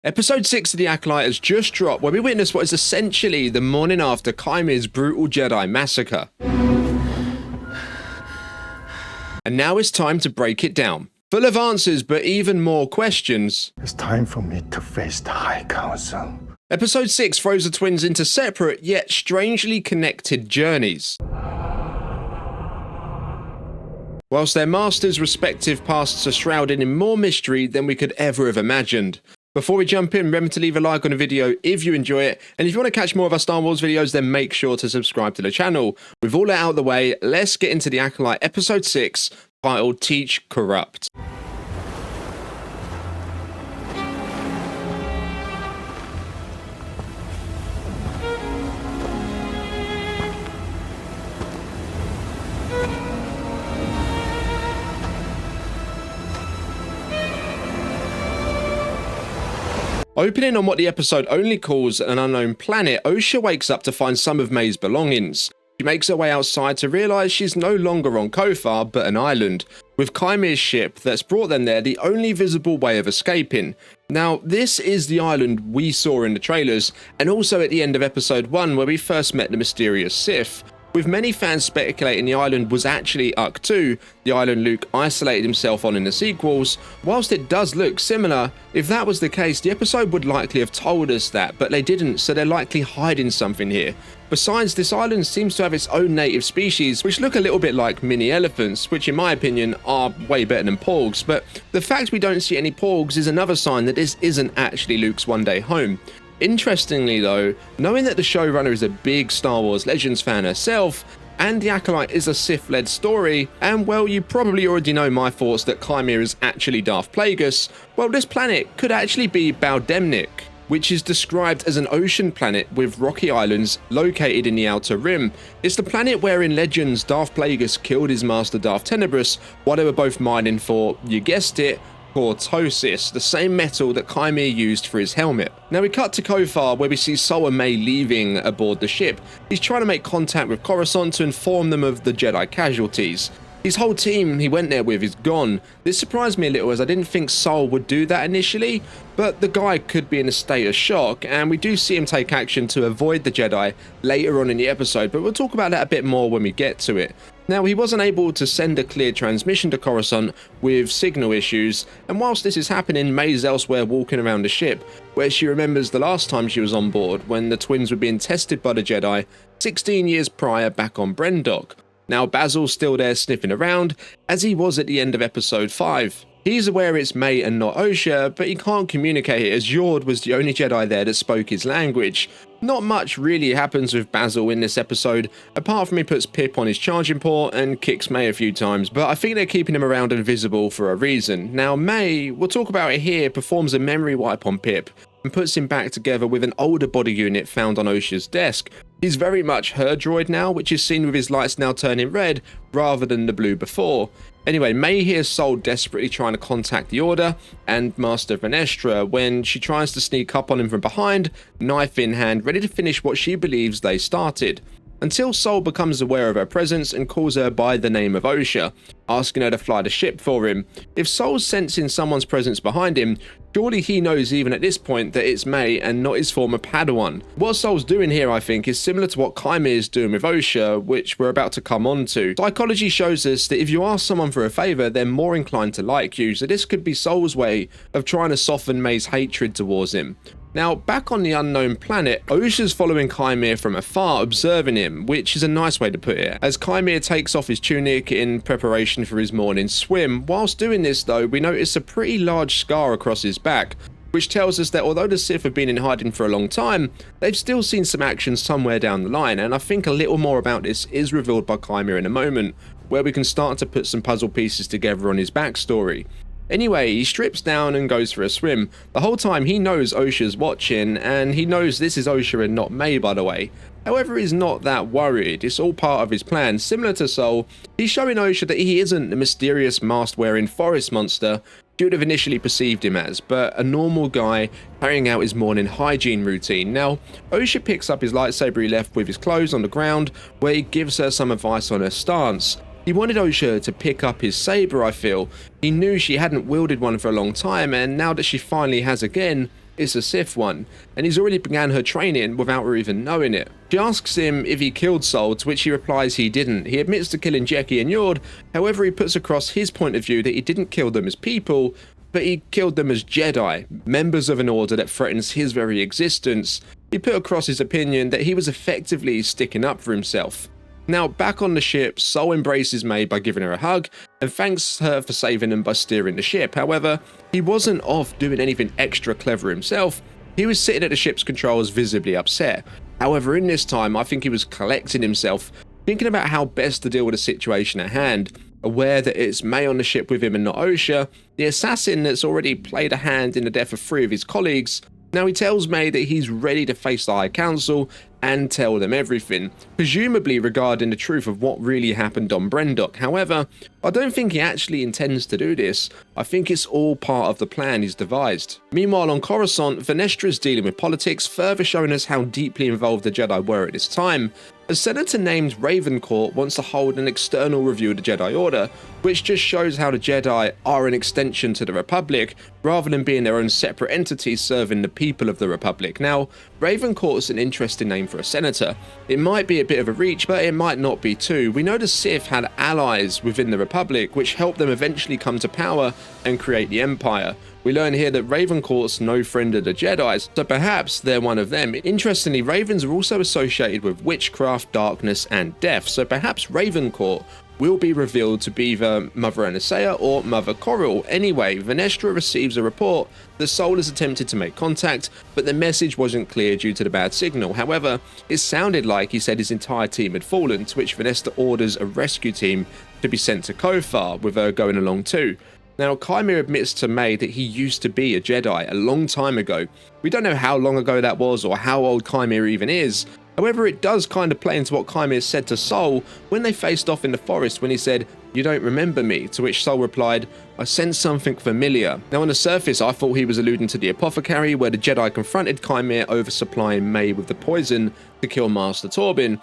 Episode 6 of The Acolyte has just dropped, where we witness what is essentially the morning after Kymir's brutal Jedi massacre. And now it's time to break it down. Full of answers, but even more questions. It's time for me to face the High Council. Episode 6 throws the twins into separate, yet strangely connected journeys. Whilst their masters' respective pasts are shrouded in more mystery than we could ever have imagined. Before we jump in, remember to leave a like on the video if you enjoy it, and if you want to catch more of our Star Wars videos, then make sure to subscribe to the channel. With all that out of the way, let's get into The Acolyte Episode 6, titled Teach Corrupt. Opening on what the episode only calls an unknown planet, Osha wakes up to find some of May's belongings. She makes her way outside to realise she's no longer on Kofar, but an island, with Kymir's ship that's brought them there the only visible way of escaping. Now, this is the island we saw in the trailers, and also at the end of episode 1 where we first met the mysterious Sith. With many fans speculating the island was actually Uktu, the island Luke isolated himself on in the sequels. Whilst it does look similar, if that was the case, the episode would likely have told us that, but they didn't, so they're likely hiding something here. Besides, this island seems to have its own native species, which look a little bit like mini elephants, which in my opinion are way better than porgs, but the fact we don't see any porgs is another sign that this isn't actually Luke's one-day home. Interestingly though, knowing that the showrunner is a big Star Wars Legends fan herself, and The Acolyte is a Sith-led story, and well, you probably already know my thoughts that Kymir is actually Darth Plagueis, well, this planet could actually be Baldemnik, which is described as an ocean planet with rocky islands located in the Outer Rim. It's the planet where in Legends Darth Plagueis killed his master Darth Tenebrous while they were both mining for, you guessed it, Cortosis, the same metal that Kymir used for his helmet. Now we cut to Kofar where we see Sol and May leaving aboard the ship. He's trying to make contact with Coruscant to inform them of the Jedi casualties. His whole team he went there with is gone. This surprised me a little as I didn't think Sol would do that initially, but the guy could be in a state of shock, and we do see him take action to avoid the Jedi later on in the episode, but we'll talk about that a bit more when we get to it. Now, he wasn't able to send a clear transmission to Coruscant with signal issues, and whilst this is happening, May's elsewhere walking around the ship, where she remembers the last time she was on board, when the twins were being tested by the Jedi 16 years prior back on Brendok. Now, Basil's still there sniffing around, as he was at the end of episode 5. He's aware it's May and not Osha, but he can't communicate it as Yord was the only Jedi there that spoke his language. Not much really happens with Basil in this episode, apart from he puts Pip on his charging port and kicks May a few times, but I think they're keeping him around invisible for a reason. Now May, we'll talk about it here, performs a memory wipe on Pip and puts him back together with an older body unit found on Osha's desk. He's very much her droid now, which is seen with his lights now turning red rather than the blue before. Anyway, May hears Sol desperately trying to contact the Order and Master Venestra when she tries to sneak up on him from behind, knife in hand, ready to finish what she believes they started. Until Sol becomes aware of her presence and calls her by the name of Osha, asking her to fly the ship for him. If Sol's sensing someone's presence behind him, surely he knows even at this point that it's May and not his former Padawan. What Sol's doing here, I think, is similar to what Kymir is doing with Osha, which we're about to come on to. Psychology shows us that if you ask someone for a favour, they're more inclined to like you, so this could be Sol's way of trying to soften May's hatred towards him. Now, back on the unknown planet, Osha's following Kymir from afar, observing him, which is a nice way to put it, as Kymir takes off his tunic in preparation for his morning swim. Whilst doing this though, we notice a pretty large scar across his back, which tells us that although the Sith have been in hiding for a long time, they've still seen some action somewhere down the line, and I think a little more about this is revealed by Kymir in a moment, where we can start to put some puzzle pieces together on his backstory. Anyway, he strips down and goes for a swim. The whole time he knows Osha's watching, and he knows this is Osha and not May, by the way. However, he's not that worried. It's all part of his plan. Similar to Sol, he's showing Osha that he isn't the mysterious mask-wearing forest monster she would have initially perceived him as, but a normal guy carrying out his morning hygiene routine. Now, Osha picks up his lightsaber he left with his clothes on the ground, where he gives her some advice on her stance. He wanted Osha to pick up his saber, I feel. He knew she hadn't wielded one for a long time, and now that she finally has again, it's a Sith one, and he's already began her training without her even knowing it. She asks him if he killed Sol, to which he replies he didn't. He admits to killing Jeki and Yord, however he puts across his point of view that he didn't kill them as people, but he killed them as Jedi, members of an order that threatens his very existence. He put across his opinion that he was effectively sticking up for himself. Now, back on the ship, Sol embraces May by giving her a hug and thanks her for saving him by steering the ship. However, he wasn't off doing anything extra clever himself. He was sitting at the ship's controls visibly upset. However, in this time, I think he was collecting himself, thinking about how best to deal with the situation at hand, aware that it's May on the ship with him and not Osha, the assassin that's already played a hand in the death of 3 of his colleagues. Now he tells May that he's ready to face the High Council and tell them everything, presumably regarding the truth of what really happened on Brendok. However, I don't think he actually intends to do this. I think it's all part of the plan he's devised. Meanwhile on Coruscant, Venestra's dealing with politics, further showing us how deeply involved the Jedi were at this time. A senator named Ravencourt wants to hold an external review of the Jedi Order, which just shows how the Jedi are an extension to the Republic, rather than being their own separate entity serving the people of the Republic. Now, Ravencourt's an interesting name for a senator. It might be a bit of a reach, but it might not be too. We know the Sith had allies within the Republic, which helped them eventually come to power and create the Empire. We learn here that Ravencourt's no friend of the Jedi, so perhaps they're one of them. Interestingly, Ravens are also associated with witchcraft, darkness, and death, so perhaps Ravencourt will be revealed to be either Mother Anastasia or Mother Corral. Anyway, Venestra receives a report that Sol has attempted to make contact, but the message wasn't clear due to the bad signal. However, it sounded like he said his entire team had fallen, to which Venestra orders a rescue team to be sent to Kofar, with her going along too. Now, Kymir admits to May that he used to be a Jedi a long time ago. We don't know how long ago that was or how old Kymir even is. However, it does kind of play into what Kymir said to Sol when they faced off in the forest when he said, "You don't remember me," to which Sol replied, "I sense something familiar." Now on the surface, I thought he was alluding to the apothecary where the Jedi confronted Kymir over supplying May with the poison to kill Master Torbin.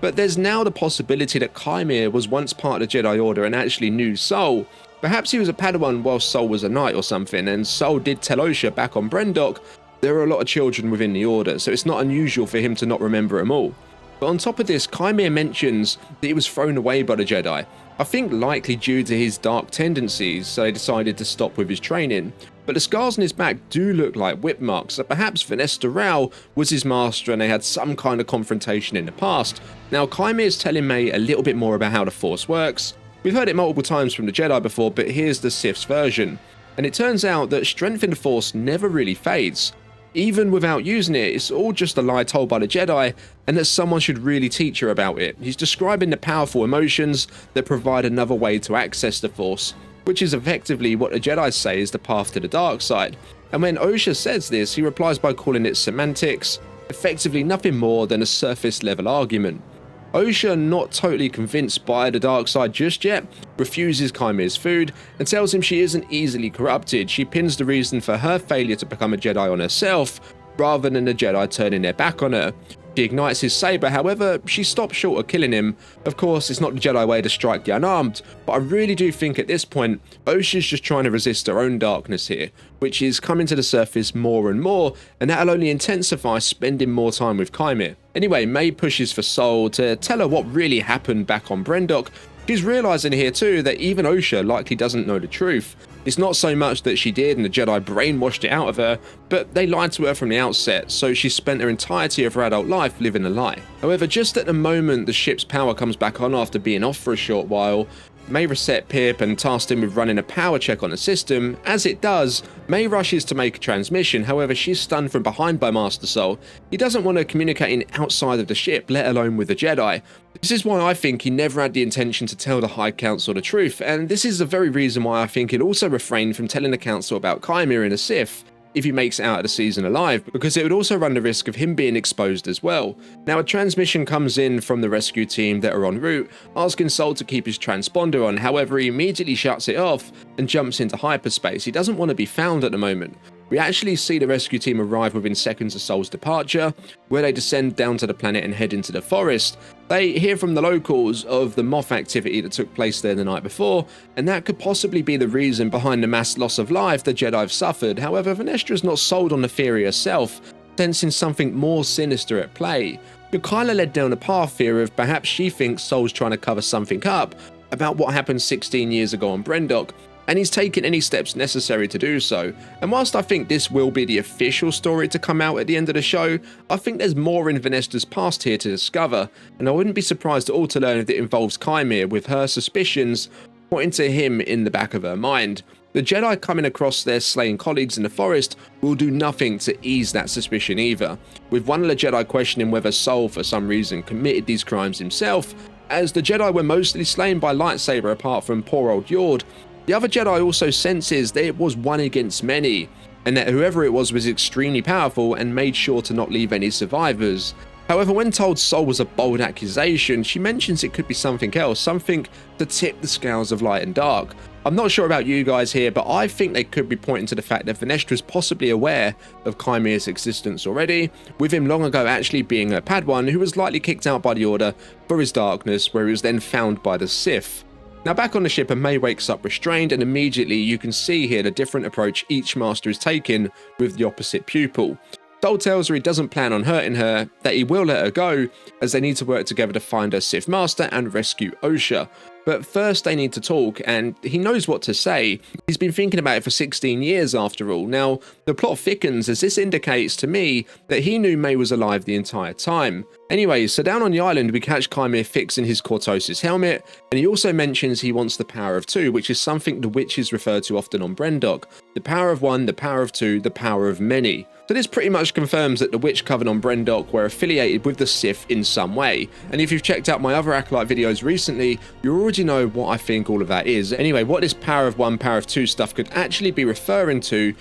But there's now the possibility that Kymir was once part of the Jedi Order and actually knew Sol. Perhaps he was a Padawan while Sol was a knight or something, and Sol did tell Osha back on Brendok there are a lot of children within the Order, so it's not unusual for him to not remember them all. But on top of this, Kymir mentions that he was thrown away by the Jedi. I think likely due to his dark tendencies, so they decided to stop with his training. But the scars on his back do look like whip marks, so perhaps Venestra Rao was his master and they had some kind of confrontation in the past. Now Kymir is telling May a little bit more about how the Force works. We've heard it multiple times from the Jedi before, but here's the Sith's version. And it turns out that strength in the Force never really fades. Even without using it, it's all just a lie told by the Jedi, and that someone should really teach her about it. He's describing the powerful emotions that provide another way to access the Force, which is effectively what the Jedi say is the path to the dark side. And when Osha says this, he replies by calling it semantics, effectively nothing more than a surface level argument. Osha, not totally convinced by the dark side just yet, refuses Kymir's food and tells him she isn't easily corrupted. She pins the reason for her failure to become a Jedi on herself, rather than the Jedi turning their back on her. She ignites his saber, however, she stops short of killing him. Of course, it's not the Jedi way to strike the unarmed, but I really do think at this point, Osha's just trying to resist her own darkness here, which is coming to the surface more and more, and that'll only intensify spending more time with Kymir. Anyway, May pushes for Sol to tell her what really happened back on Brendok. She's realising here too that even Osha likely doesn't know the truth. It's not so much that she did and the Jedi brainwashed it out of her, but they lied to her from the outset, so she spent her entirety of her adult life living a lie. However, just at the moment the ship's power comes back on after being off for a short while, May reset Pip and tasked him with running a power check on the system. As it does, May rushes to make a transmission, however she's stunned from behind by Master Sol. He doesn't want her communicating outside of the ship, let alone with the Jedi. This is why I think he never had the intention to tell the High Council the truth, and this is the very reason why I think he'd also refrain from telling the Council about Kymir and the Sith if he makes it out of the season alive, because it would also run the risk of him being exposed as well. Now a transmission comes in from the rescue team that are en route, asking Sol to keep his transponder on. However, he immediately shuts it off and jumps into hyperspace. He doesn't want to be found at the moment. We actually see the rescue team arrive within seconds of Sol's departure, where they descend down to the planet and head into the forest. They hear from the locals of the moth activity that took place there the night before, and that could possibly be the reason behind the mass loss of life the Jedi have suffered. However, Venestra's not sold on the theory herself, sensing something more sinister at play. You're kinda led down a path here of perhaps she thinks Sol's trying to cover something up about what happened 16 years ago on Brendok, and he's taken any steps necessary to do so. And whilst I think this will be the official story to come out at the end of the show, I think there's more in Venestra's past here to discover, and I wouldn't be surprised at all to learn if it involves Chimere, with her suspicions pointing to him in the back of her mind. The Jedi coming across their slain colleagues in the forest will do nothing to ease that suspicion either, with one of the Jedi questioning whether Sol for some reason committed these crimes himself, as the Jedi were mostly slain by lightsaber apart from poor old Yord. The other Jedi also senses that it was one against many, and that whoever it was extremely powerful and made sure to not leave any survivors. However, when told Sol was a bold accusation, she mentions it could be something else, something to tip the scales of light and dark. I'm not sure about you guys here, but I think they could be pointing to the fact that Venestra is possibly aware of Chimere's existence already, with him long ago actually being a Padawan who was likely kicked out by the Order for his darkness, where he was then found by the Sith. Now back on the ship, May wakes up restrained, and immediately you can see here the different approach each master is taking with the opposite pupil. Sol tells her he doesn't plan on hurting her, that he will let her go, as they need to work together to find her Sith Master and rescue Osha. But first they need to talk, and he knows what to say. He's been thinking about it for 16 years after all. Now, the plot thickens as this indicates to me that he knew May was alive the entire time. Anyway, so down on the island we catch Chimere fixing his Cortosis helmet, and he also mentions he wants the power of two, which is something the witches refer to often on Brendok. The power of one, the power of two, the power of many. So this pretty much confirms that the Witch Coven on Brendok were affiliated with the Sith in some way. And if you've checked out my other Acolyte videos recently, you already know what I think all of that is. Anyway, what this power of one, power of two stuff could actually be referring to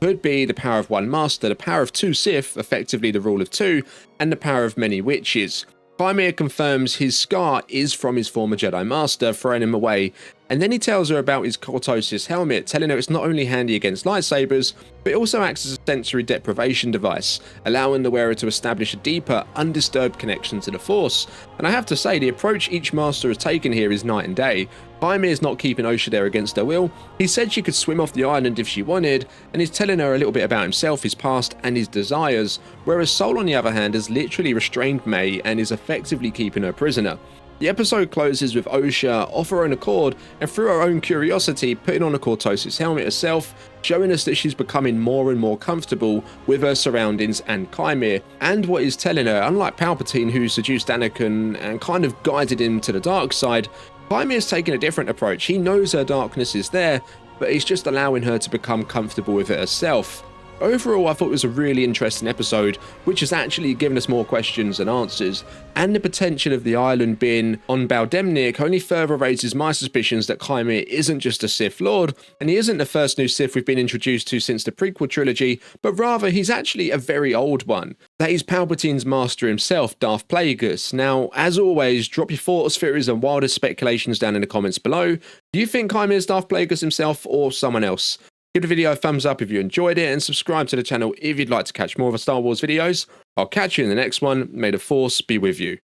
could be the power of one master, the power of two Sith, effectively the rule of two, and the power of many witches. Chimere confirms his scar is from his former Jedi Master, throwing him away, and then he tells her about his Cortosis helmet, telling her it's not only handy against lightsabers, but it also acts as a sensory deprivation device, allowing the wearer to establish a deeper, undisturbed connection to the Force. And I have to say, the approach each master has taken here is night and day. Chimere is not keeping Osha there against her will. He said she could swim off the island if she wanted, and he's telling her a little bit about himself, his past, and his desires, whereas Sol on the other hand has literally restrained May and is effectively keeping her prisoner. The episode closes with Osha, off her own accord and through her own curiosity, putting on a Cortosis helmet herself, showing us that she's becoming more and more comfortable with her surroundings and Chimere, and what he's telling her, unlike Palpatine who seduced Anakin and kind of guided him to the dark side, Chimere's taking a different approach. He knows her darkness is there, but he's just allowing her to become comfortable with it herself. Overall, I thought it was a really interesting episode, which has actually given us more questions than answers, and the potential of the island being on Baldemnik only further raises my suspicions that Chimere isn't just a Sith Lord, and he isn't the first new Sith we've been introduced to since the prequel trilogy, but rather he's actually a very old one. That is Palpatine's master himself, Darth Plagueis. Now, as always, drop your thoughts, theories, and wildest speculations down in the comments below. Do you think Chimere's Darth Plagueis himself or someone else? Give the video a thumbs up if you enjoyed it, and subscribe to the channel if you'd like to catch more of our Star Wars videos. I'll catch you in the next one. May the Force be with you.